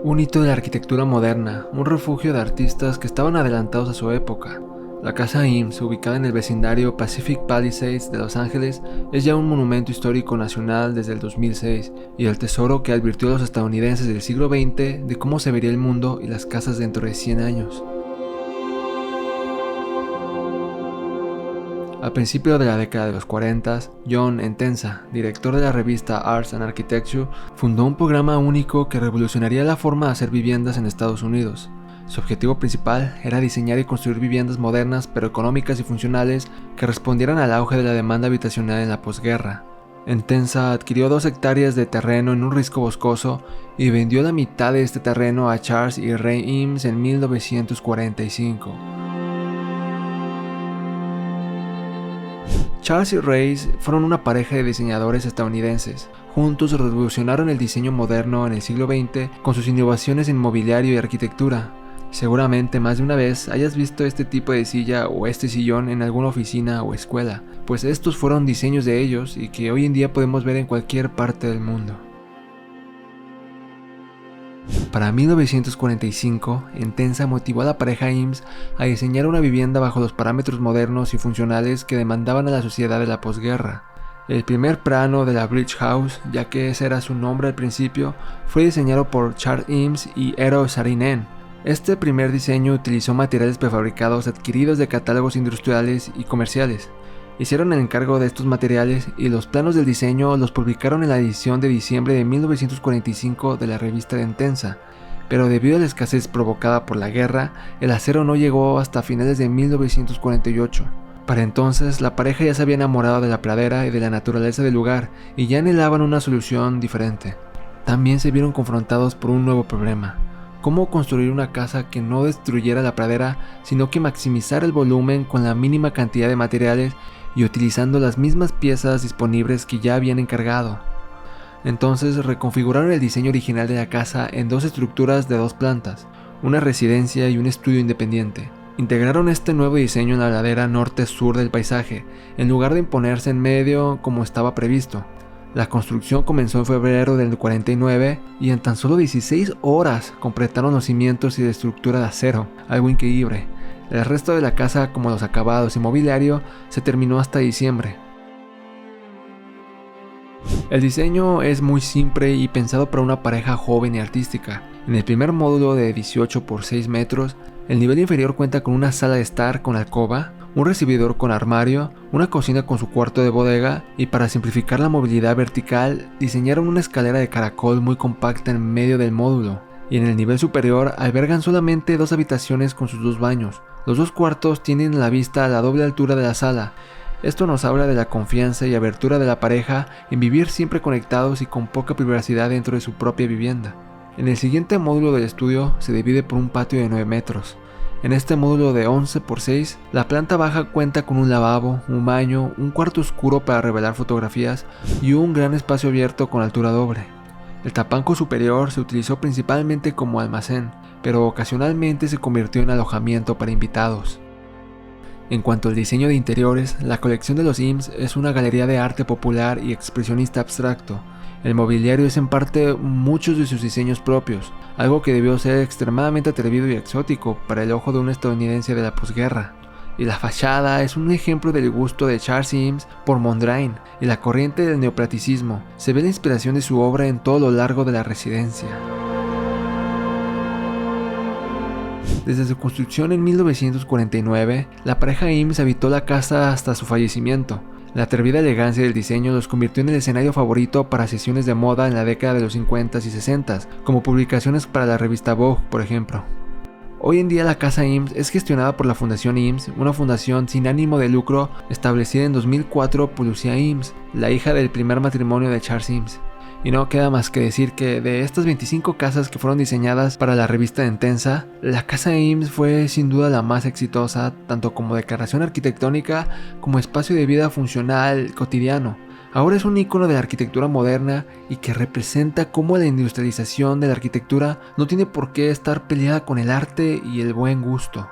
Un hito de la arquitectura moderna, un refugio de artistas que estaban adelantados a su época. La Casa Eames, ubicada en el vecindario Pacific Palisades de Los Ángeles, es ya un monumento histórico nacional desde el 2006 y el tesoro que advirtió a los estadounidenses del siglo XX de cómo se vería el mundo y las casas dentro de 100 años. A principio de la década de los 40, John Entenza, director de la revista Arts and Architecture, fundó un programa único que revolucionaría la forma de hacer viviendas en Estados Unidos. Su objetivo principal era diseñar y construir viviendas modernas pero económicas y funcionales que respondieran al auge de la demanda habitacional en la posguerra. Entenza adquirió 2 hectáreas de terreno en un risco boscoso y vendió la mitad de este terreno a Charles y Ray Eames en 1945. Charles y Ray fueron una pareja de diseñadores estadounidenses. Juntos revolucionaron el diseño moderno en el siglo XX con sus innovaciones en mobiliario y arquitectura. Seguramente más de una vez hayas visto este tipo de silla o este sillón en alguna oficina o escuela, pues estos fueron diseños de ellos y que hoy en día podemos ver en cualquier parte del mundo. Para 1945, Entenza motivó a la pareja Eames a diseñar una vivienda bajo los parámetros modernos y funcionales que demandaban a la sociedad de la posguerra. El primer plano de la Bridge House, ya que ese era su nombre al principio, fue diseñado por Charles Eames y Eero Saarinen. Este primer diseño utilizó materiales prefabricados adquiridos de catálogos industriales y comerciales. Hicieron el encargo de estos materiales y los planos del diseño los publicaron en la edición de diciembre de 1945 de la revista de Entenza, pero debido a la escasez provocada por la guerra, el acero no llegó hasta finales de 1948. Para entonces, la pareja ya se había enamorado de la pradera y de la naturaleza del lugar y ya anhelaban una solución diferente. También se vieron confrontados por un nuevo problema: cómo construir una casa que no destruyera la pradera, sino que maximizara el volumen con la mínima cantidad de materiales y utilizando las mismas piezas disponibles que ya habían encargado. Entonces reconfiguraron el diseño original de la casa en 2 estructuras de 2 plantas, una residencia y un estudio independiente. Integraron este nuevo diseño en la ladera norte-sur del paisaje, en lugar de imponerse en medio como estaba previsto. La construcción comenzó en febrero del 49 y en tan solo 16 horas completaron los cimientos y la estructura de acero, algo increíble. El resto de la casa, como los acabados y mobiliario, se terminó hasta diciembre. El diseño es muy simple y pensado para una pareja joven y artística. En el primer módulo de 18 por 6 metros, el nivel inferior cuenta con una sala de estar con alcoba, un recibidor con armario, una cocina con su cuarto de bodega y para simplificar la movilidad vertical, diseñaron una escalera de caracol muy compacta en medio del módulo. Y en el nivel superior albergan solamente 2 habitaciones con sus 2 baños. Los 2 cuartos tienen la vista a la doble altura de la sala. Esto nos habla de la confianza y abertura de la pareja en vivir siempre conectados y con poca privacidad dentro de su propia vivienda. En el siguiente módulo del estudio se divide por un patio de 9 metros. En este módulo de 11 por 6, la planta baja cuenta con un lavabo, un baño, un cuarto oscuro para revelar fotografías y un gran espacio abierto con altura doble. El tapanco superior se utilizó principalmente como almacén, pero ocasionalmente se convirtió en alojamiento para invitados. En cuanto al diseño de interiores, la colección de los Eames es una galería de arte popular y expresionista abstracto. El mobiliario es en parte muchos de sus diseños propios, algo que debió ser extremadamente atrevido y exótico para el ojo de un estadounidense de la posguerra. Y la fachada es un ejemplo del gusto de Charles Eames por Mondrian y la corriente del neoclasicismo. Se ve la inspiración de su obra en todo lo largo de la residencia. Desde su construcción en 1949, la pareja Eames habitó la casa hasta su fallecimiento. La atrevida elegancia del diseño los convirtió en el escenario favorito para sesiones de moda en la década de los 50s y 60s, como publicaciones para la revista Vogue, por ejemplo. Hoy en día la Casa Eames es gestionada por la Fundación Eames, una fundación sin ánimo de lucro establecida en 2004 por Lucia Eames, la hija del primer matrimonio de Charles Eames. Y no queda más que decir que de estas 25 casas que fueron diseñadas para la revista Entenza, la Casa Eames fue sin duda la más exitosa, tanto como declaración arquitectónica como espacio de vida funcional cotidiano. Ahora es un ícono de la arquitectura moderna y que representa cómo la industrialización de la arquitectura no tiene por qué estar peleada con el arte y el buen gusto.